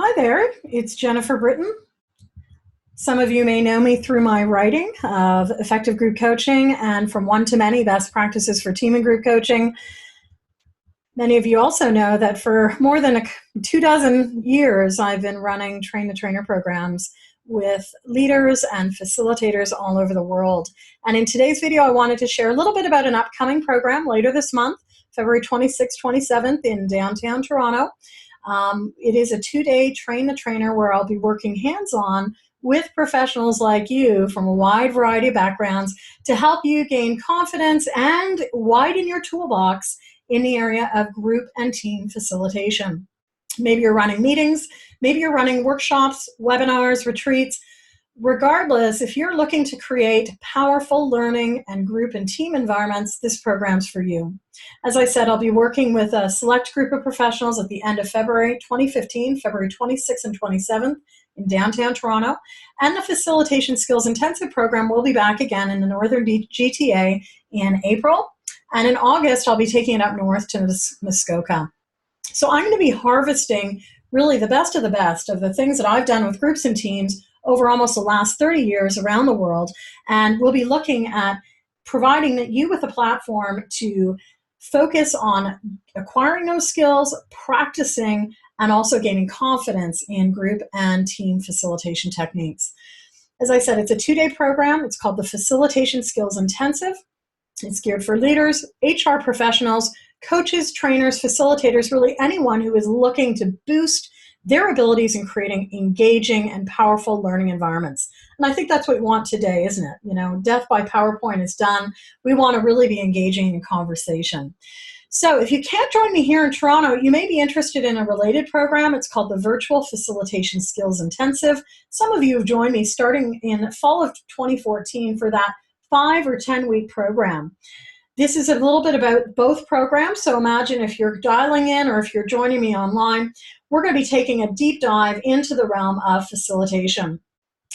Hi there, it's Jennifer Britton. Some of you may know me through my writing of effective group coaching and from one to many best practices for team and group coaching. Many of you also know that for more than 24 years, I've been running train-the-trainer programs with leaders and facilitators all over the world. And in today's video, I wanted to share a little bit about an upcoming program later this month, February 26th, 27th in downtown Toronto. It is a 2-day train-the-trainer where I'll be working hands-on with professionals like you from a wide variety of backgrounds to help you gain confidence and widen your toolbox in the area of group and team facilitation. Maybe you're running meetings, maybe you're running workshops, webinars, retreats. Regardless, if you're looking to create powerful learning and group and team environments, this program's for you. As I said, I'll be working with a select group of professionals at the end of February 2015, February 26th and 27th in downtown Toronto. And the Facilitation Skills Intensive program will be back again in the Northern GTA in April. And in August, I'll be taking it up north to Muskoka. So I'm going to be harvesting really the best of the things that I've done with groups and teams over almost the last 30 years around the world. And we'll be looking at providing you with a platform to focus on acquiring those skills, practicing, and also gaining confidence in group and team facilitation techniques. As I said, it's a 2-day program. It's called the Facilitation Skills Intensive. It's geared for leaders, HR professionals, coaches, trainers, facilitators, really anyone who is looking to boost their abilities in creating engaging and powerful learning environments. And I think that's what we want today, isn't it? You know, death by PowerPoint is done. We want to really be engaging in conversation. So if you can't join me here in Toronto, you may be interested in a related program. It's called the Virtual Facilitation Skills Intensive. Some of you have joined me starting in fall of 2014 for that 5 or 10-week program. This is a little bit about both programs, so imagine if you're dialing in or if you're joining me online, we're going to be taking a deep dive into the realm of facilitation.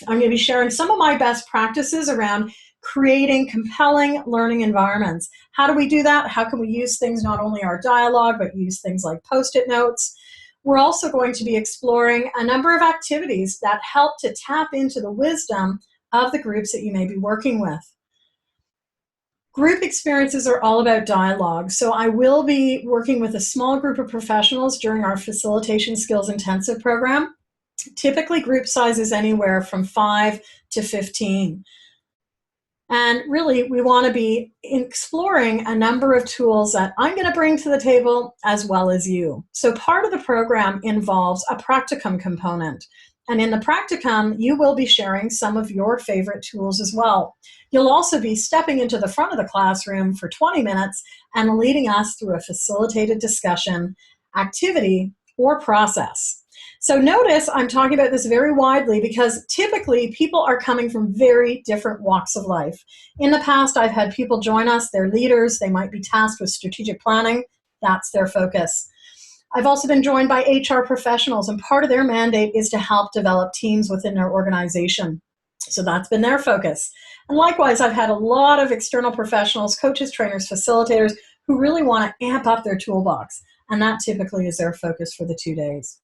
I'm going to be sharing some of my best practices around creating compelling learning environments. How do we do that? How can we use things, not only our dialogue, but use things like Post-it notes? We're also going to be exploring a number of activities that help to tap into the wisdom of the groups that you may be working with. Group experiences are all about dialogue, so I will be working with a small group of professionals during our Facilitation Skills Intensive program. Typically, group sizes anywhere from 5 to 15. And really, we want to be exploring a number of tools that I'm going to bring to the table as well as you. So part of the program involves a practicum component. And in the practicum, you will be sharing some of your favorite tools as well. You'll also be stepping into the front of the classroom for 20 minutes and leading us through a facilitated discussion, activity, or process. So notice I'm talking about this very widely because typically people are coming from very different walks of life. In the past, I've had people join us, they're leaders, they might be tasked with strategic planning, that's their focus. I've also been joined by HR professionals, and part of their mandate is to help develop teams within their organization. So that's been their focus. And likewise, I've had a lot of external professionals, coaches, trainers, facilitators, who really want to amp up their toolbox. And that typically is their focus for the 2 days.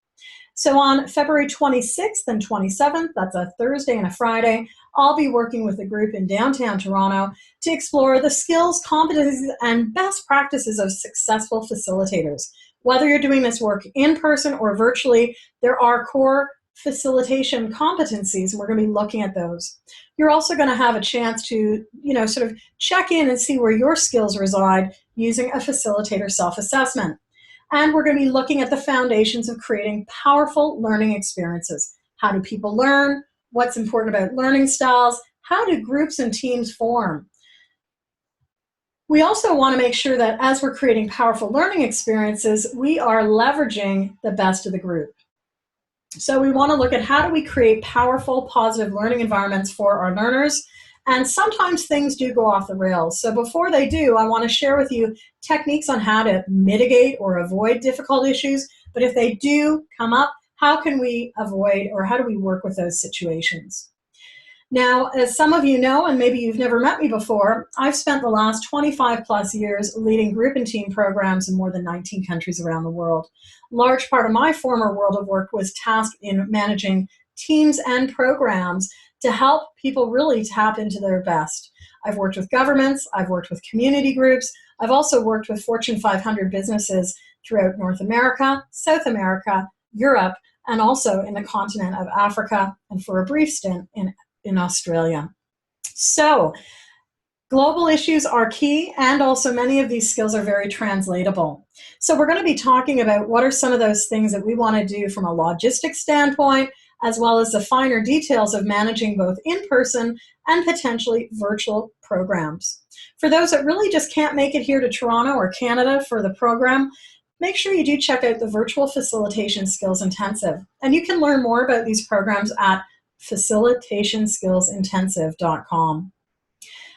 So on February 26th and 27th, that's a Thursday and a Friday, I'll be working with a group in downtown Toronto to explore the skills, competencies, and best practices of successful facilitators. Whether you're doing this work in person or virtually, there are core facilitation competencies, and we're going to be looking at those. You're also going to have a chance to, sort of check in and see where your skills reside using a facilitator self-assessment. And we're going to be looking at the foundations of creating powerful learning experiences. How do people learn? What's important about learning styles? How do groups and teams form? We also want to make sure that as we're creating powerful learning experiences, we are leveraging the best of the group. So we want to look at how do we create powerful, positive learning environments for our learners. And sometimes things do go off the rails. So before they do, I want to share with you techniques on how to mitigate or avoid difficult issues. But if they do come up, how can we avoid or how do we work with those situations? Now, as some of you know, and maybe you've never met me before, I've spent the last 25 plus years leading group and team programs in more than 19 countries around the world. A large part of my former world of work was tasked in managing teams and programs to help people really tap into their best. I've worked with governments, I've worked with community groups, I've also worked with Fortune 500 businesses throughout North America, South America, Europe, and also in the continent of Africa, and for a brief stint in Australia. So global issues are key, and also many of these skills are very translatable. So we're going to be talking about what are some of those things that we want to do from a logistics standpoint, as well as the finer details of managing both in-person and potentially virtual programs. For those that really just can't make it here to Toronto or Canada for the program, make sure you do check out the Virtual Facilitation Skills Intensive. And you can learn more about these programs at facilitationskillsintensive.com.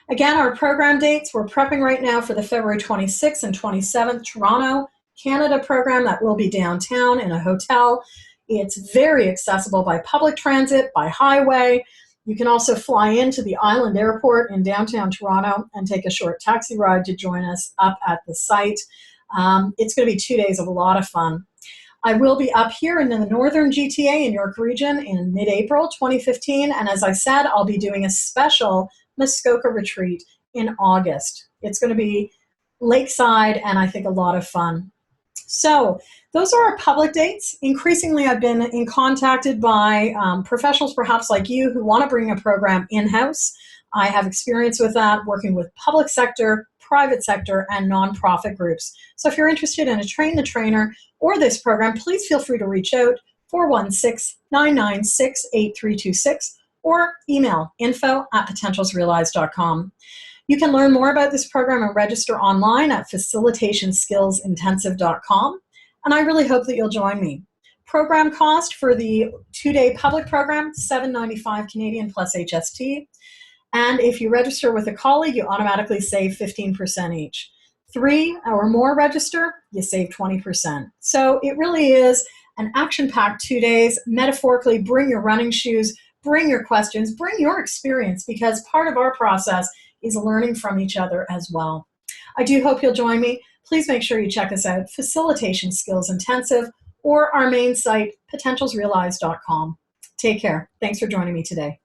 Again, our program dates, we're prepping right now for the February 26th and 27th Toronto, Canada program that will be downtown in a hotel. It's very accessible by public transit, by highway. You can also fly into the Island Airport in downtown Toronto and take a short taxi ride to join us up at the site. It's going to be 2 days of a lot of fun. I will be up here in the northern GTA in York Region in mid-April 2015, and as I said, I'll be doing a special Muskoka retreat in August. It's going to be lakeside and I think a lot of fun. So those are our public dates. Increasingly, I've been contacted by professionals perhaps like you who want to bring a program in-house. I have experience with that, working with public sector, private sector, and nonprofit groups. So if you're interested in a Train the Trainer or this program, please feel free to reach out, 416-996-8326, or email info@potentialsrealized.com. You can learn more about this program and register online at facilitationskillsintensive.com, and I really hope that you'll join me. Program cost for the 2-day public program, $7.95 Canadian plus HST. And if you register with a colleague, you automatically save 15% each. 3 or more register, you save 20%. So it really is an action-packed 2 days. Metaphorically, bring your running shoes, bring your questions, bring your experience, because part of our process is learning from each other as well. I do hope you'll join me. Please make sure you check us out, Facilitation Skills Intensive, or our main site, potentialsrealized.com. Take care. Thanks for joining me today.